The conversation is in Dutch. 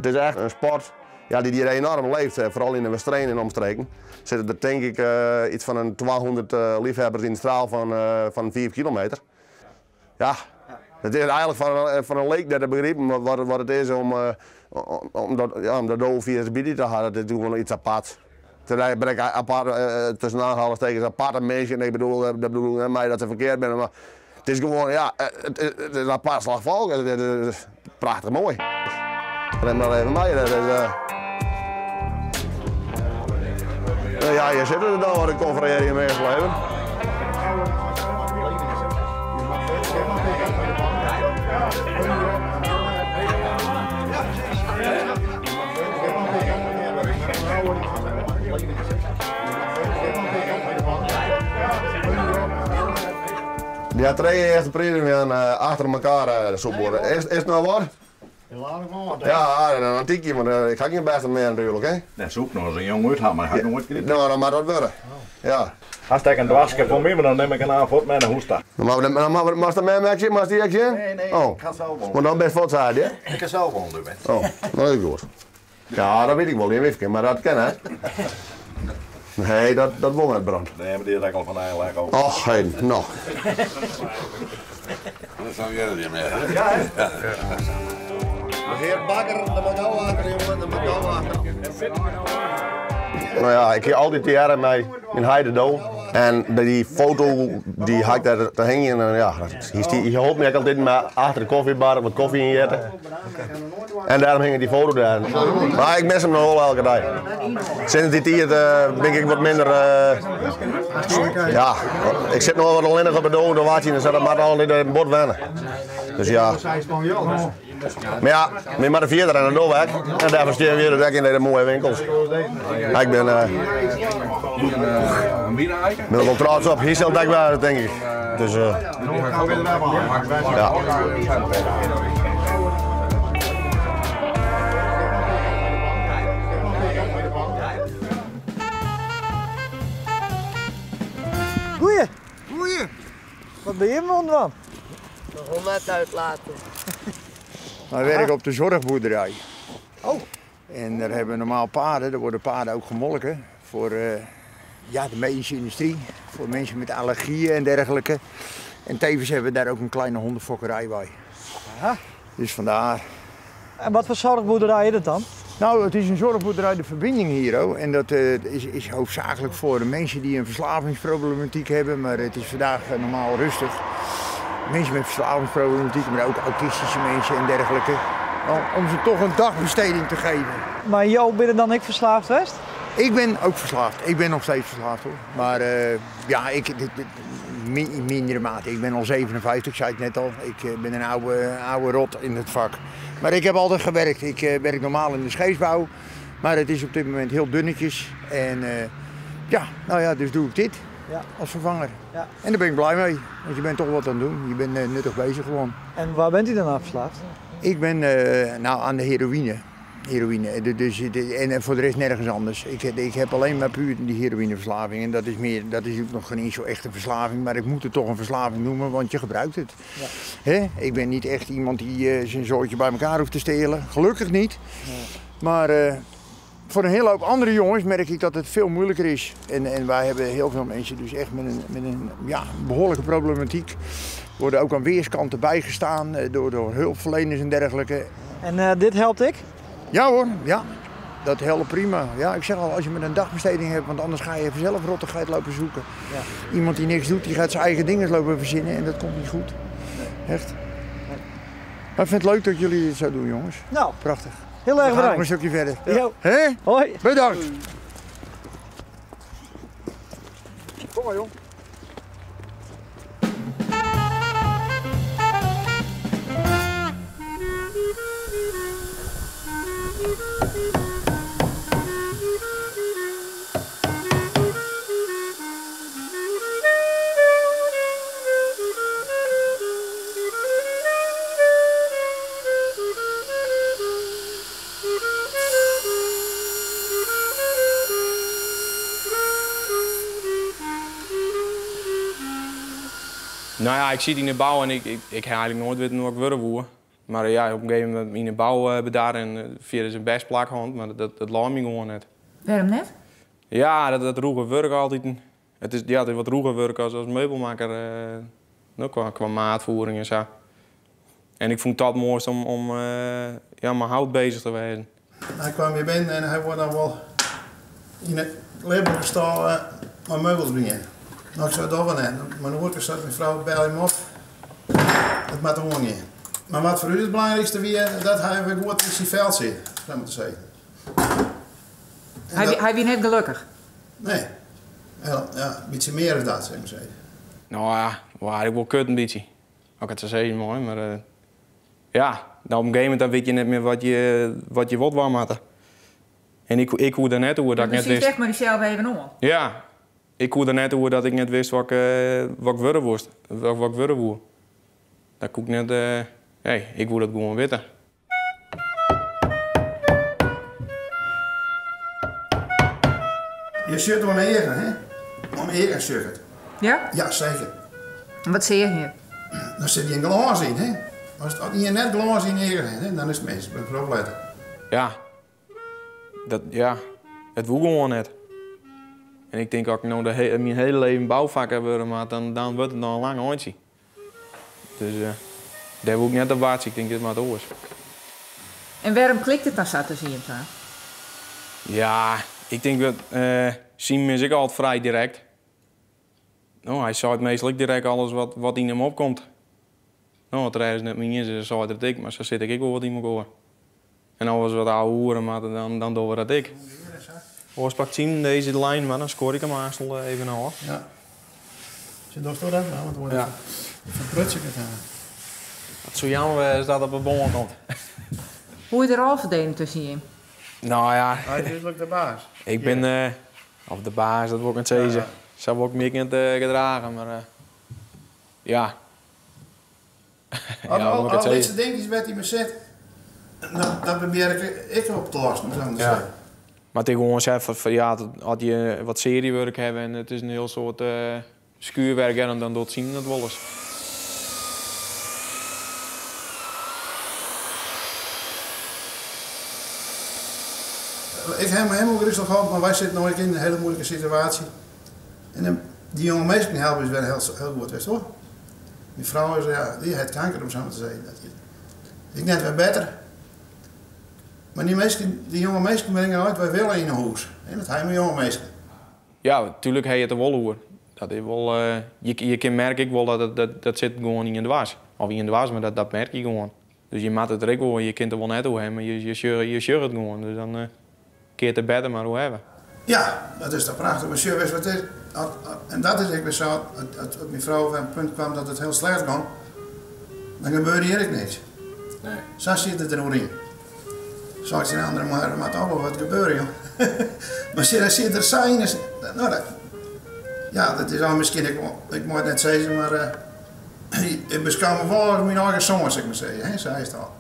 Het is echt een sport ja, die enorm leeft, vooral in de Westreen en omstreken. Zitten er denk ik iets van een 1200 liefhebbers in de straal van 4 kilometer. Ja, het is eigenlijk van een leek dat te begrijpen wat het is om dat over via de bieden te halen. Dat doen we nog iets apart. Toen ben ik apart, tussen aanhalingstekens aparte mensen. Ik bedoel, dat bedoel ik mij dat ze verkeerd ben. Maar het is gewoon, ja, het is een apart slag volk. Het is prachtig mooi. Ren maar even mee. Ja, je zit er dan waar de conferentie mee is blijven. Die twee eerste prijzen achter elkaar zo worden. Is het nou wat? Ja, een antiekje, maar ik ga geen beste meer natuurlijk. Hè? Dat zoek nog eens een jong uit, maar ik ga nog nooit krijgen. Nou, dan mag dat worden. Ja. Als ik een dwarsje voor mij, maar dan neem ik een aanvoort met een hoesta. Maar mag dat mee maken? Mag die action? Nee, oh. Ik ga zelf wonen. Maar dan best wat zei je? Ik ga zelf wonen, weet. Oh, dat is goed. Ja, dat weet ik wel, die wifke, maar dat ken hè? Nee, dat won het brand. Nee, maar die is al van eigenlijk ook. Och, hé, nou. Dat zou jij er niet meer. Ja, hè? De heer Bakker, de Magouwater, jongen, de Magouwater. Nou ja, ik heb altijd die jaren mee in Heidedo. En bij die foto die had ik daar te hangen. En ja, je hoopt me altijd maar achter de koffiebar wat koffie in eten. En daarom hing die foto daar. Maar ik mis hem nog wel elke dag. Sinds die tijd ben ik wat minder. Ja, ik zit nog wat alleen op de dood, dan dus dat mag altijd in het bord wennen. Dus ja. Maar ja, met maar de vierde en de doorweg. En daar versteer je weer de weg in de mooie winkels. Ik ben er wel trots op. Hier zal het wel, denk ik. Dus ja. Goeie. Goeie. Wat ben je man van? De hond uitlaten. Wij werken op de zorgboerderij. Oh. En daar hebben we normaal paarden. Er worden paarden ook gemolken voor ja, de medische industrie. Voor mensen met allergieën en dergelijke. En tevens hebben we daar ook een kleine hondenfokkerij bij. Aha. Dus vandaar. En wat voor zorgboerderij is het dan? Nou, het is een zorgboerderij De Verbinding hier. Oh. En dat is hoofdzakelijk voor de mensen die een verslavingsproblematiek hebben. Maar het is vandaag normaal rustig. Mensen met verslavingsproblematiek, maar ook autistische mensen en dergelijke. Om ze toch een dagbesteding te geven. Maar jou ben je dan ik verslaafd geweest? Ik ben ook verslaafd. Ik ben nog steeds verslaafd hoor. Maar ja, in mindere mate. Ik ben al 57, ik zei het net al. Ik ben een oude rot in het vak. Maar ik heb altijd gewerkt. Ik werk normaal in de scheepsbouw. Maar het is op dit moment heel dunnetjes. En ja, nou ja, dus doe ik dit. Ja. Als vervanger. Ja. En daar ben ik blij mee, want je bent toch wat aan het doen. Je bent nuttig bezig gewoon. En waar bent u dan aan verslaafd? Ik ben nou aan de heroïne. En voor de rest nergens anders. Ik heb alleen maar puur die heroïneverslaving. En dat is ook nog geen zo echt een verslaving, maar ik moet het toch een verslaving noemen, want je gebruikt het. Ja. Hè? Ik ben niet echt iemand die zijn zootje bij elkaar hoeft te stelen. Gelukkig niet. Ja. Maar voor een hele hoop andere jongens merk ik dat het veel moeilijker is. En wij hebben heel veel mensen dus echt met een ja, behoorlijke problematiek. Worden ook aan weerskanten bijgestaan door hulpverleners en dergelijke. En dit helpt ik? Ja hoor, ja. Dat helpt prima. Ja, ik zeg al, als je met een dagbesteding hebt, want anders ga je vanzelf rottigheid lopen zoeken. Ja. Iemand die niks doet, die gaat zijn eigen dingen lopen verzinnen en dat komt niet goed. Nee. Echt. Nee. Maar ik vind het leuk dat jullie dit zo doen, jongens. Nou, prachtig. Heel erg bedankt. Een stukje verder. Ja. Hé? Hoi. Bedankt. Kom maar, jong. Nou ja, ik zit in de bouw en ik heb eigenlijk nooit weten hoe ik wilde woer. Maar ja, op een gegeven moment in de bouw bedaar en via zijn best plakhand, maar dat laat me gewoon net. Waarom net? Ja, dat roege werk altijd. Het is wat roege werk als meubelmaker, qua maatvoering en zo. En ik vond dat het mooist om met hout bezig te wezen. Hij kwam hier binnen en hij wordt dan wel in het label gestaan met meubels brengen. Nou, ik zei dat wel net. Mijn woord is dat mijn vrouw bel hem op. Dat maakt gewoon niet. Maar wat voor u het belangrijkste weer, dat hij weer goed in zijn veld zit, zou ik zeggen. Hij was net gelukkig? Nee. Ja, een beetje meer dan dat, zou ik maar zeggen. Nou ja, ik wil kut een beetje. Ook het zo zeggen mooi, maar ja, nou, op een gegeven moment dan weet je net meer wat je wilt maken. En ik hoe daar net hoe dat ik net wist. Zeg maar jezelf even om. Ja, ik hoe daar net hoe dat ik net wist wat ik worden moest, wat ik worden wil. Dat kon ik net, ik wil dat gewoon weten. Je shirt om mijn eigen, hè? Om mijn eigen shirt. Ja? Ja, zeker. En wat zie je hier? Dan zit je een glas in, hè? Als je net glas in eigen hebt, dan is het meestal een probleem. Ja, het wil gewoon net. En ik denk, als ik nou mijn hele leven bouwvak heb worden, maar dan wordt het nog een lang handje. Dus daar wil ik net op wachten. Ik denk dat het maar door is. En waarom klikt het dan zo tussen je? Ja, ik denk dat Simon is ik altijd vrij direct. Nou, hij zei het meestal ook direct alles wat in hem opkomt. Nou, wat er is net niet is, dan zei dat ik, maar zo zit ik wel wat in mijn oor. En als we wat oude hoeren, maar dan doen we dat ik. Als pakt Simon deze lijn, maar dan scoor ik hem aanstel even naar. Ja. Zit nog door dat? Nou, want dan wordt het van prutsig het aan. Het zo jammer is dat op de boom komt. Hoe je er al verdelen tussen je? Nou ja. Hij is dus ook de baas. Ik ben of de baas, dat wil ik niet zeggen. Ja. Zou ik meer niet gedragen, maar ja. Al deze dingetjes wat hij me zet, dat probeer ik op te lossen, zou ik zeggen. Maar tegen ons even van ja, had je wat seriewerk hebben en het is een heel soort schuurwerk en dan doet zien dat wel eens. Ik heb me helemaal rustig gehad, maar wij zitten nog in een hele moeilijke situatie. En die jonge meisjes die helpen is wel heel goed, weet je hoor. Die vrouw is, die heeft kanker om zo maar te zeggen. Ik net weer beter. Maar die jonge meisjes brengen uit, wij willen in een huis. En dat hebben jonge meisjes. Ja, natuurlijk heb je het er wel hoor. Dat is wel, je kan merken ik wel dat zit gewoon in de was. Of in de was, maar dat merk je gewoon. Dus je maakt het er ook wel, je kunt er wel net hoe hebben, maar je shirt het gewoon. Dus dan keert het beter maar hoe hebben. Ja, dat is toch prachtig. Maar shirt, wat is. En dat is ik weer zo, als mijn vrouw op een punt kwam dat het heel slecht ging, dan gebeurde hier niks. Nee. Zo zit het er nog in. Zou ik zeggen, andere maar toch wel wat gebeuren, joh. Maar als je er zijn, nou, dat is al misschien, ik moet het net zeggen, maar ik beschouw me wel als mijn eigen zoon, zeg ik maar zeggen, hè, zo is het al.